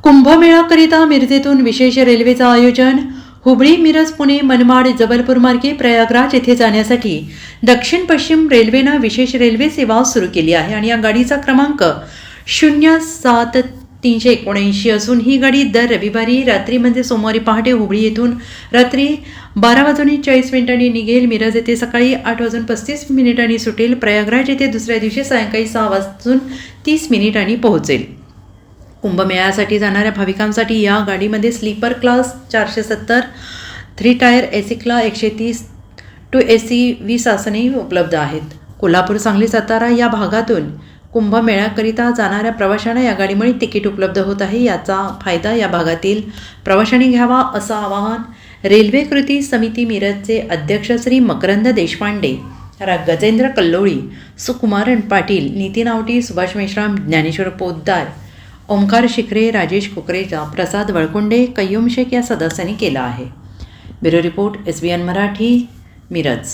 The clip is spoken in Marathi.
कुंभमेळाकरिता मिरजेतून विशेष रेल्वेचं आयोजन. हुबळी, मिरज, पुणे, मनमाड, जबलपूर मार्गे प्रयागराज येथे जाण्यासाठी दक्षिण पश्चिम रेल्वेनं विशेष रेल्वे सेवा सुरू केली आहे आणि या गाडीचा क्रमांक 07379 असून ही गाडी दर रविवारी रात्री म्हणजे सोमवारी पहाटे हुबळी येथून रात्री 12:40 निघेल. मिरज येथे सकाळी 8:35 सुटेल. प्रयागराज येथे दुसऱ्या दिवशी सायंकाळी 6:30 पोहोचेल. कुंभमेळ्यासाठी जाणाऱ्या भाविकांसाठी या गाडीमध्ये sleeper class 470, 3 tier AC class 130, 2 AC 20 आसने उपलब्ध आहेत. कोल्हापूर, सांगली, सातारा या भागातून कुंभमेळ्याकरिता जाणाऱ्या प्रवाशांना या गाडीमुळे तिकीट उपलब्ध होत आहे. याचा फायदा या भागातील प्रवाशांनी घ्यावा असं आवाहन रेल्वे कृती समिती मिरजचे अध्यक्ष श्री मकरंद देशपांडे, गजेंद्र कल्लोळी, सुकुमारन पाटील, नितीन आवटी, सुभाष मेश्राम, ज्ञानेश्वर पोद्दार, ओमकार शिखरे, राजेश कुकरेजा, प्रसाद वळकुंडे, कय्यूम शेख या सदस्यांनी केला आहे. Bureau report, SBN Marathi, Miraj.